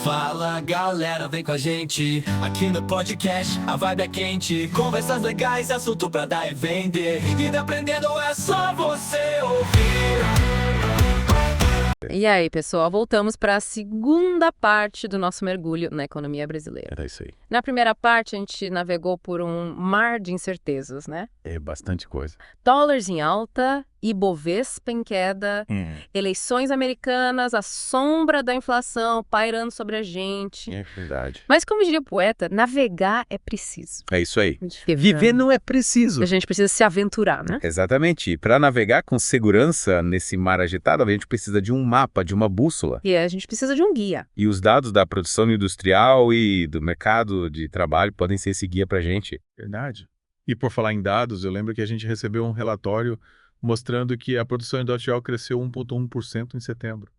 Fala galera, vem com a gente. Aqui no podcast a vibe é quente. Conversas legais, assunto pra dar e vender. E aprendendo é só você ouvir. E aí, pessoal, voltamos para a segunda parte do nosso mergulho na economia brasileira. Era isso aí. Na primeira parte, a gente navegou por um mar de incertezas, né? É bastante coisa. Dólares em alta, Ibovespa em queda, eleições americanas, a sombra da inflação pairando sobre a gente. É verdade. Mas, como diria o poeta, navegar é preciso. É isso aí. Porque Viver não é preciso. a gente precisa se aventurar, né? Exatamente. Para navegar com segurança nesse mar agitado, a gente precisa de um mapa, de uma bússola. E a gente precisa de um guia. E os dados da produção industrial e do mercado de trabalho podem ser esse guia para a gente. Verdade. E por falar em dados, eu lembro que a gente recebeu um relatório mostrando que a produção industrial cresceu 1,1% em setembro.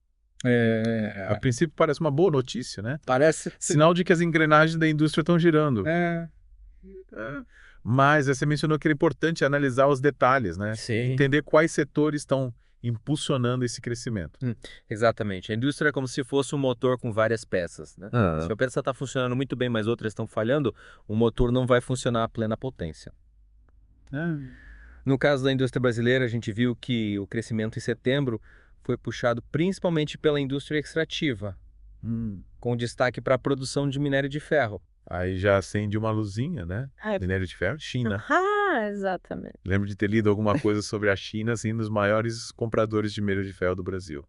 A princípio parece uma boa notícia, né? Parece. Sinal de que as engrenagens da indústria estão girando. Mas você mencionou que era importante analisar os detalhes, né? Sim, Entender quais setores estão impulsionando esse crescimento. exatamente. A indústria é como se fosse um motor com várias peças, né? Se uma peça está funcionando muito bem, mas outras estão falhando, o motor não vai funcionar a plena potência. No caso da indústria brasileira, a gente viu que o crescimento em setembro foi puxado principalmente pela indústria extrativa, com destaque para a produção de minério de ferro. Aí já acende uma luzinha, né? Minério de ferro, China. Ah, exatamente. Lembro de ter lido alguma coisa sobre a China, assim, dos maiores compradores de minério de ferro do Brasil.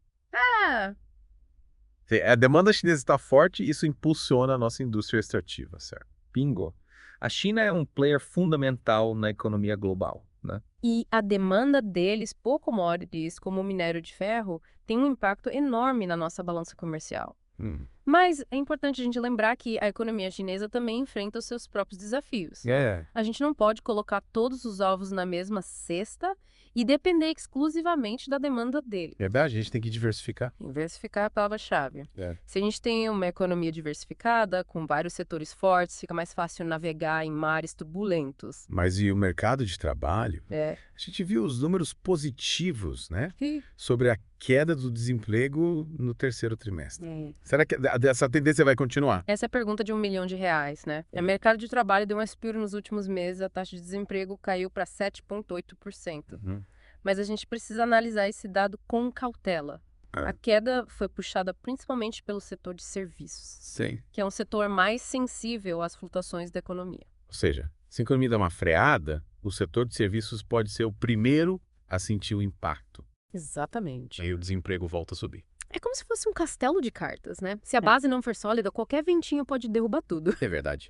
A demanda chinesa está forte e isso impulsiona a nossa indústria extrativa, certo? Bingo! A China é um player fundamental na economia global, né? E a demanda deles por commodities, como o minério de ferro, tem um impacto enorme na nossa balança comercial. Mas é importante a gente lembrar que a economia chinesa também enfrenta os seus próprios desafios. A gente não pode colocar todos os ovos na mesma cesta e depender exclusivamente da demanda dele. Verdade, a gente tem que diversificar. Diversificar é a palavra-chave. É. Se a gente tem uma economia diversificada, com vários setores fortes, fica mais fácil navegar em mares turbulentos. Mas e o mercado de trabalho? É. A gente viu os números positivos, né? Sim. Sobre a queda do desemprego no terceiro trimestre. Será que essa tendência vai continuar? Essa é a pergunta de R$1 milhão, né? O mercado de trabalho deu um respiro nos últimos meses, a taxa de desemprego caiu para 7,8%. Mas a gente precisa analisar esse dado com cautela. A queda foi puxada principalmente pelo setor de serviços, Sim. que é um setor mais sensível às flutuações da economia. Ou seja, se a economia dá uma freada, o setor de serviços pode ser o primeiro a sentir o impacto. Exatamente. Aí o desemprego volta a subir. É como se fosse um castelo de cartas, né? Se a base não for sólida, qualquer ventinho pode derrubar tudo. É verdade.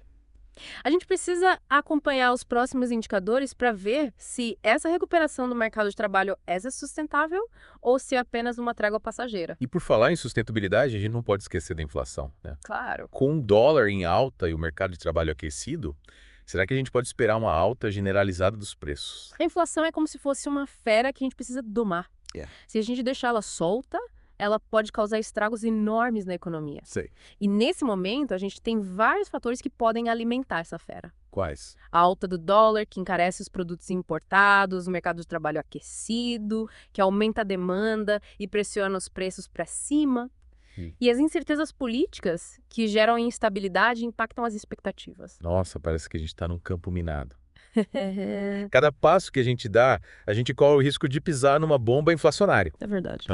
A gente precisa acompanhar os próximos indicadores para ver se essa recuperação do mercado de trabalho é sustentável ou se é apenas uma trégua passageira. E por falar em sustentabilidade, a gente não pode esquecer da inflação, né? Claro. Com o dólar em alta e o mercado de trabalho aquecido, será que a gente pode esperar uma alta generalizada dos preços? A inflação é como se fosse uma fera que a gente precisa domar. Se a gente deixar ela solta, ela pode causar estragos enormes na economia. Sei. E nesse momento, a gente tem vários fatores que podem alimentar essa fera. Quais? A alta do dólar, que encarece os produtos importados, o mercado de trabalho aquecido, que aumenta a demanda e pressiona os preços para cima. E as incertezas políticas, que geram instabilidade e impactam as expectativas. Nossa, parece que a gente está num campo minado. Cada passo que a gente dá, a gente corre o risco de pisar numa bomba inflacionária. É verdade.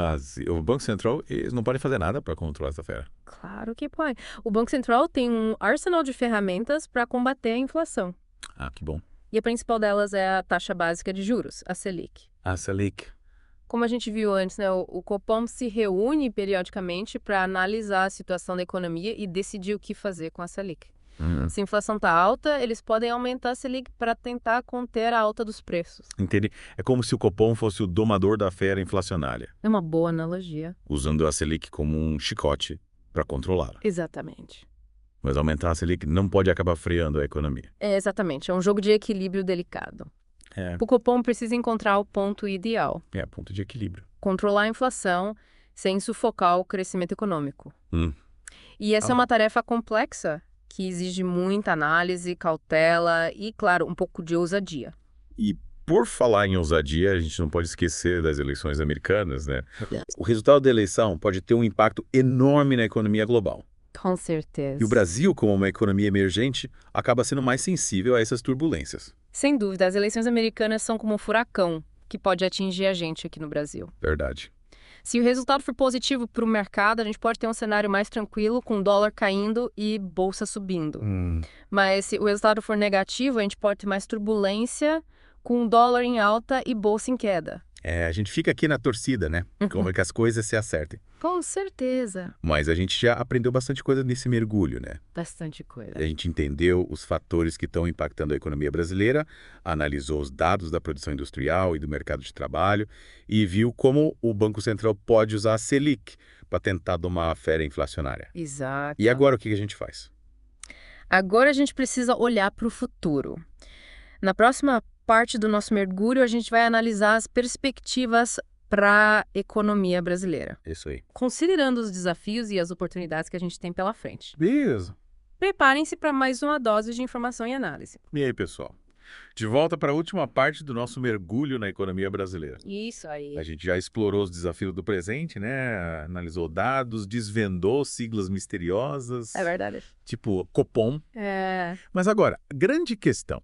O Banco Central, eles não podem fazer nada para controlar essa fera. Claro que pode. O Banco Central tem um arsenal de ferramentas para combater a inflação. Que bom. E a principal delas é a taxa básica de juros, a Selic. A Selic. Como a gente viu antes, né, o Copom se reúne periodicamente para analisar a situação da economia e decidir o que fazer com a Selic. Se a inflação está alta, eles podem aumentar a Selic para tentar conter a alta dos preços. Entendi. É como se o Copom fosse o domador da fera inflacionária, É uma boa analogia. usando a Selic como um chicote para controlá-la. Exatamente. Mas aumentar a Selic não pode acabar freando a economia. Exatamente. É um jogo de equilíbrio delicado. É. O Copom precisa encontrar o ponto ideal. É ponto de equilíbrio. Controlar a inflação sem sufocar o crescimento econômico. E essa é uma tarefa complexa que exige muita análise, cautela e, claro, um pouco de ousadia. E por falar em ousadia, a gente não pode esquecer das eleições americanas, né? O resultado da eleição pode ter um impacto enorme na economia global. Com certeza. E o Brasil, como uma economia emergente, acaba sendo mais sensível a essas turbulências. Sem dúvida, as eleições americanas são como um furacão que pode atingir a gente aqui no Brasil. Verdade. Se o resultado for positivo para o mercado, a gente pode ter um cenário mais tranquilo, com o dólar caindo e bolsa subindo. Mas se o resultado for negativo, a gente pode ter mais turbulência, com o dólar em alta e bolsa em queda. A gente fica aqui na torcida, né? Como é que as coisas se acertem. Com certeza. Mas a gente já aprendeu bastante coisa nesse mergulho, né? Bastante coisa. A gente entendeu os fatores que estão impactando a economia brasileira, analisou os dados da produção industrial e do mercado de trabalho e viu como o Banco Central pode usar a Selic para tentar domar a fera inflacionária. Exato. E agora o que a gente faz? Agora a gente precisa olhar para o futuro. Na próxima parte do nosso mergulho, a gente vai analisar as perspectivas para a economia brasileira, Isso aí. considerando os desafios e as oportunidades que a gente tem pela frente. Beleza. Preparem-se para mais uma dose de informação e análise. E aí, pessoal? De volta para a última parte do nosso mergulho na economia brasileira. Isso aí. A gente já explorou os desafios do presente, né? Analisou dados, desvendou siglas misteriosas. É verdade. Tipo Copom. Mas agora, grande questão.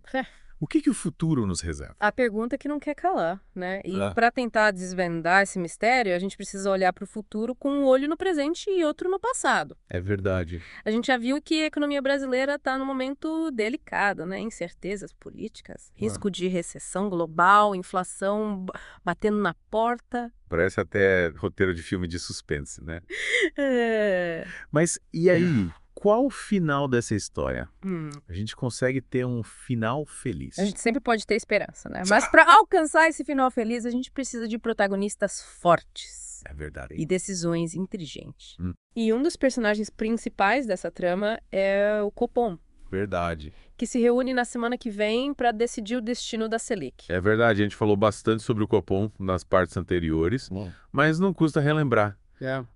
O que o futuro nos reserva? A pergunta que não quer calar, né? E É. para tentar desvendar esse mistério, a gente precisa olhar para o futuro com um olho no presente e outro no passado. É verdade. A gente já viu que a economia brasileira está num momento delicado, né? Incertezas políticas, risco de recessão global, inflação batendo na porta. Parece até roteiro de filme de suspense, né? É. Mas e aí? Qual o final dessa história? A gente consegue ter um final feliz. A gente sempre pode ter esperança, né? Mas para alcançar esse final feliz, a gente precisa de protagonistas fortes. É verdade. E decisões inteligentes. E um dos personagens principais dessa trama é o Copom, Verdade. que se reúne na semana que vem para decidir o destino da Selic. É verdade, a gente falou bastante sobre o Copom nas partes anteriores, mas não custa relembrar.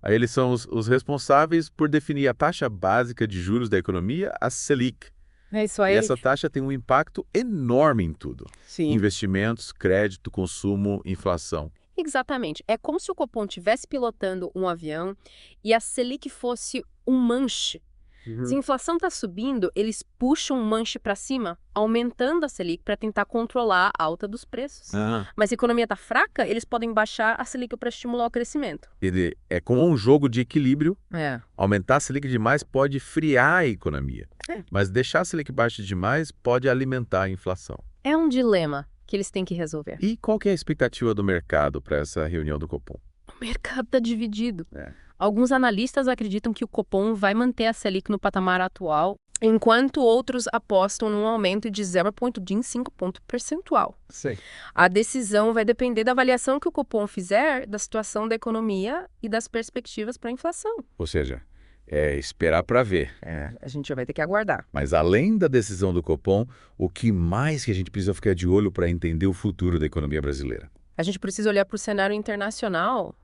Aí eles são os responsáveis por definir a taxa básica de juros da economia, a Selic. É isso E aí. essa taxa tem um impacto enorme em tudo. Sim. Investimentos, crédito, consumo, inflação. Exatamente. É como se o Copom estivesse pilotando um avião e a Selic fosse um manche. Se a inflação está subindo, eles puxam um manche para cima, aumentando a Selic para tentar controlar a alta dos preços. Mas se a economia está fraca, eles podem baixar a Selic para estimular o crescimento. Ele é como um jogo de equilíbrio. É. Aumentar a Selic demais pode friar a economia. Mas deixar a Selic baixa demais pode alimentar a inflação. É um dilema que eles têm que resolver. E qual que é a expectativa do mercado para essa reunião do Copom? O mercado está dividido. Alguns analistas acreditam que o Copom vai manter a Selic no patamar atual, enquanto outros apostam num aumento de 0,25 ponto percentual. Sei. A decisão vai depender da avaliação que o Copom fizer da situação da economia e das perspectivas para a inflação. Ou seja, é esperar para ver. A gente já vai ter que aguardar. Mas além da decisão do Copom, o que mais que a gente precisa ficar de olho para entender o futuro da economia brasileira? A gente precisa olhar para o cenário internacional,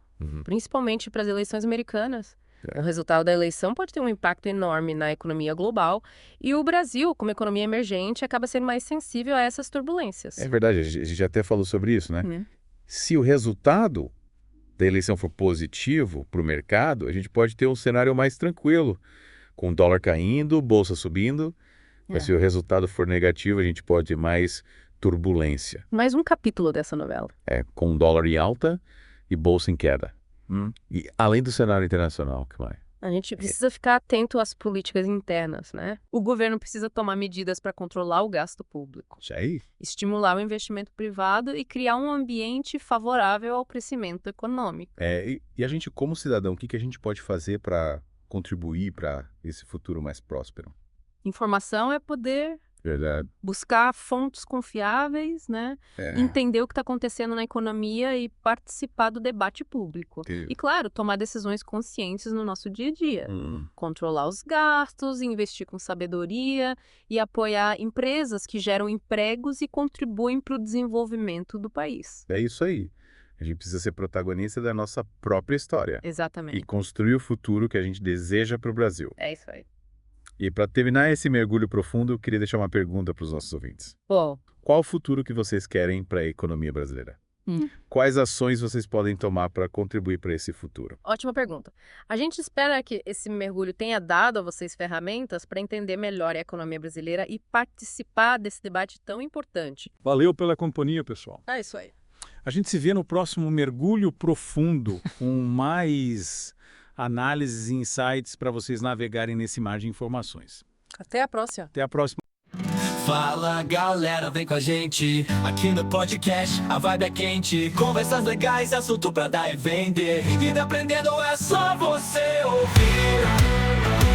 principalmente para as eleições americanas. O resultado da eleição pode ter um impacto enorme na economia global e o Brasil, como economia emergente, acaba sendo mais sensível a essas turbulências. É verdade, a gente até falou sobre isso, né? Se o resultado da eleição for positivo para o mercado, a gente pode ter um cenário mais tranquilo, com o dólar caindo, bolsa subindo. Mas se o resultado for negativo, a gente pode ter mais turbulência. Mais um capítulo dessa novela. Com dólar em alta e bolsa em queda. E além do cenário internacional, que vai? A gente precisa ficar atento às políticas internas, né? O governo precisa tomar medidas para controlar o gasto público, Isso aí? estimular o investimento privado e criar um ambiente favorável ao crescimento econômico. E a gente, como cidadão, o que a gente pode fazer para contribuir para esse futuro mais próspero? Informação é poder. Verdade. Buscar fontes confiáveis, né? Entender o que está acontecendo na economia e participar do debate público. E, claro, tomar decisões conscientes no nosso dia a dia. Controlar os gastos, investir com sabedoria e apoiar empresas que geram empregos e contribuem para o desenvolvimento do país. É isso aí. A gente precisa ser protagonista da nossa própria história. Exatamente. E construir o futuro que a gente deseja para o Brasil. É isso aí. E para terminar esse mergulho profundo, eu queria deixar uma pergunta para os nossos ouvintes. Bom, Qual o futuro que vocês querem para a economia brasileira? Quais ações vocês podem tomar para contribuir para esse futuro? Ótima pergunta. A gente espera que esse mergulho tenha dado a vocês ferramentas para entender melhor a economia brasileira e participar desse debate tão importante. Valeu pela companhia, pessoal. É isso aí. A gente se vê no próximo Mergulho Profundo, com mais análises e insights para vocês navegarem nesse mar de informações. Até a próxima. Até a próxima. Fala galera, vem com a gente aqui no podcast, a vibe é quente. Conversas legais, assunto pra dar e vender. E aprendendo é só você ouvir.